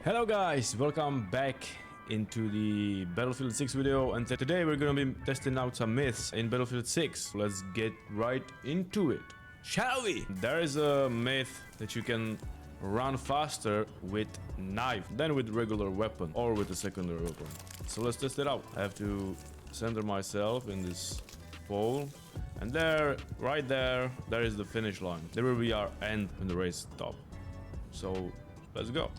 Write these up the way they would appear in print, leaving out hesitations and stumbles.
Hello guys, welcome back into the Battlefield 6 video, and today we're gonna be testing out some myths in Battlefield 6. Let's get right into it, shall we? There is a myth that you can run faster with knife than with regular weapon or with a secondary weapon. So let's test it out. I have to center myself in this pole, and there, right there, there is the finish line. There will be our end when the race stops. So let's go.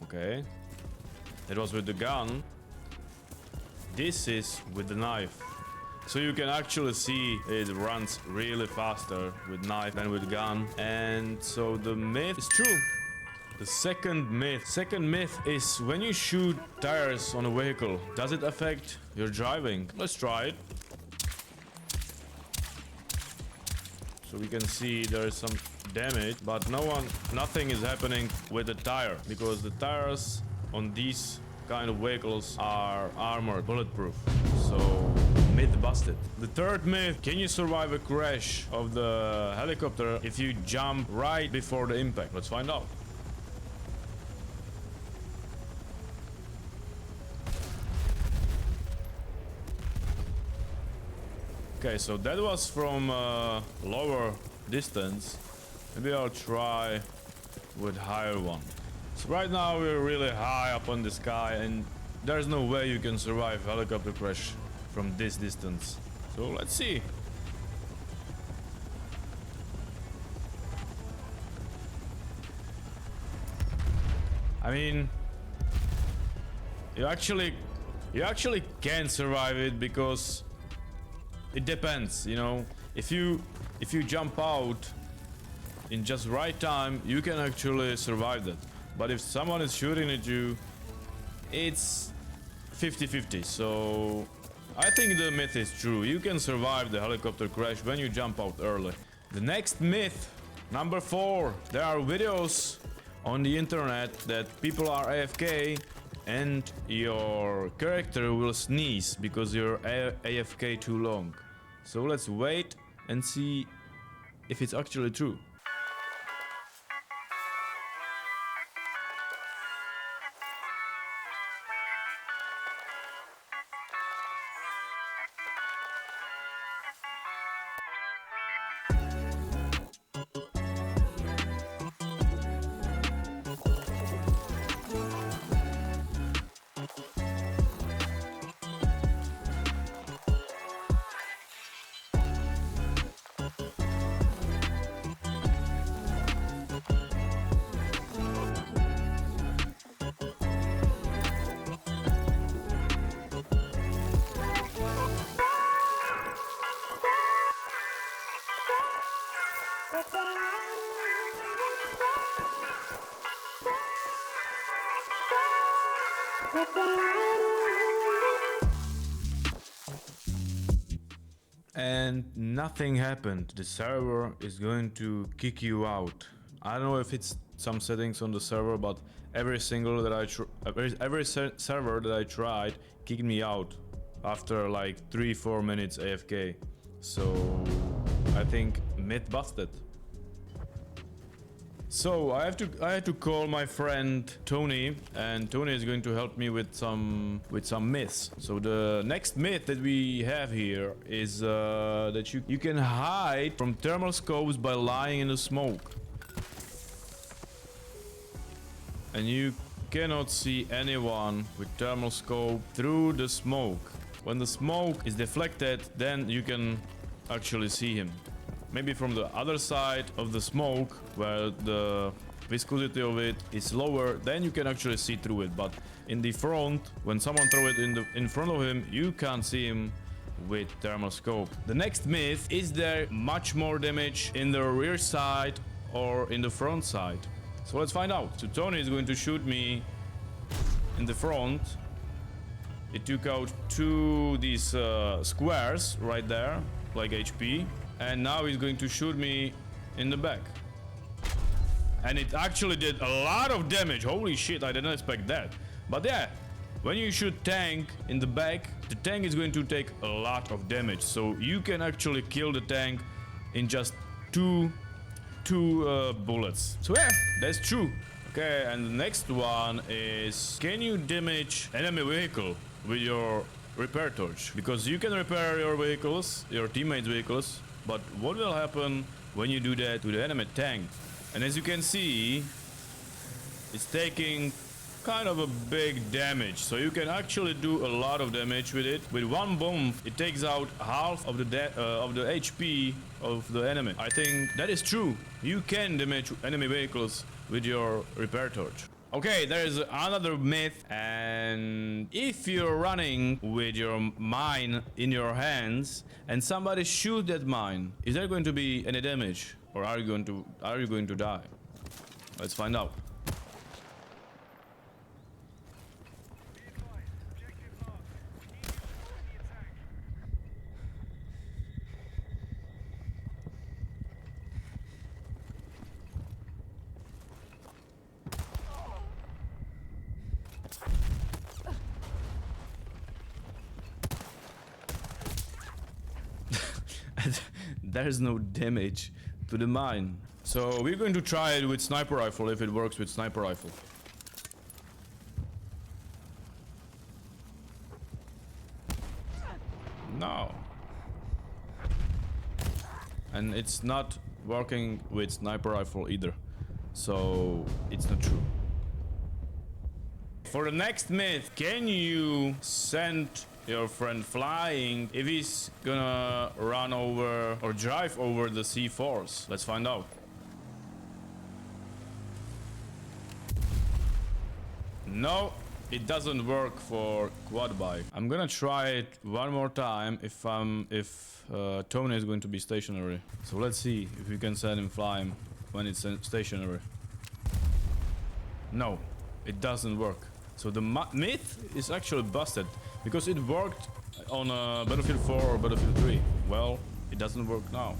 Okay, it was with the gun. This is with the knife. So you can actually see it runs really faster with knife than with gun. And so the myth is true. The second myth is when you shoot tires on a vehicle, does it affect your driving? Let's try it. So we can see there is some damage, but nothing is happening with the tire, because the tires on these kind of vehicles are armored, bulletproof. So myth busted. The third myth: can you survive a crash of the helicopter if you jump right before the impact? Let's find out. Okay, so that was from lower distance. Maybe I'll try with higher one. So right now we're really high up on the sky, and there's no way you can survive helicopter crash from this distance. So let's see. I mean, you actually can survive it, because it depends, you know. If you jump out in just right time, you can actually survive that. But if someone is shooting at you, it's 50-50. So I think the myth is true. You can survive the helicopter crash when you jump out early. The next myth, number 4. There are videos on the internet that people are AFK and your character will sneeze because you're AFK too long. So let's wait and see if it's actually true. And nothing happened. The server is going to kick you out. I don't know if it's some settings on the server, but every server that I tried kicked me out after like 3-4 minutes AFK. So I think myth busted. So I had to call my friend Tony, and Tony is going to help me with some myths. So the next myth that we have here is that you can hide from thermal scopes by lying in the smoke, and you cannot see anyone with thermal scope through the smoke. When the smoke is deflected, then you can actually see him. Maybe from the other side of the smoke, where the viscosity of it is lower, then you can actually see through it. But in the front, when someone throws it in front of him, you can't see him with thermal scope. The next myth: is there much more damage in the rear side or in the front side? So let's find out. So Tony is going to shoot me in the front. It took out these squares right there, like HP. And now he's going to shoot me in the back. And it actually did a lot of damage. Holy shit, I didn't expect that. But yeah, when you shoot tank in the back, the tank is going to take a lot of damage. So you can actually kill the tank in just two 2 bullets. So yeah, that's true. Okay, and the next one is, can you damage enemy vehicle with your repair torch? Because you can repair your vehicles, your teammates' vehicles, but what will happen when you do that to the enemy tank? And as you can see, it's taking kind of a big damage, so you can actually do a lot of damage with it. With one bomb, it takes out half of the HP of the enemy. I think that is true. You can damage enemy vehicles with your repair torch. Okay, there is another myth, and if you're running with your mine in your hands and somebody shoot that mine, is there going to be any damage, or are you going to die? Let's find out. There's no damage to the mine. So we're going to try it with sniper rifle if it works with sniper rifle. No. And it's not working with sniper rifle either. So it's not true. For the next myth, can you send your friend flying if he's gonna run over or drive over the C4s? Let's find out. No, it doesn't work for quad bike. I'm gonna try it one more time if Tony is going to be stationary. So let's see if we can send him flying when it's stationary. No, it doesn't work. So the myth is actually busted because it worked on Battlefield 4 or Battlefield 3. Well, it doesn't work now.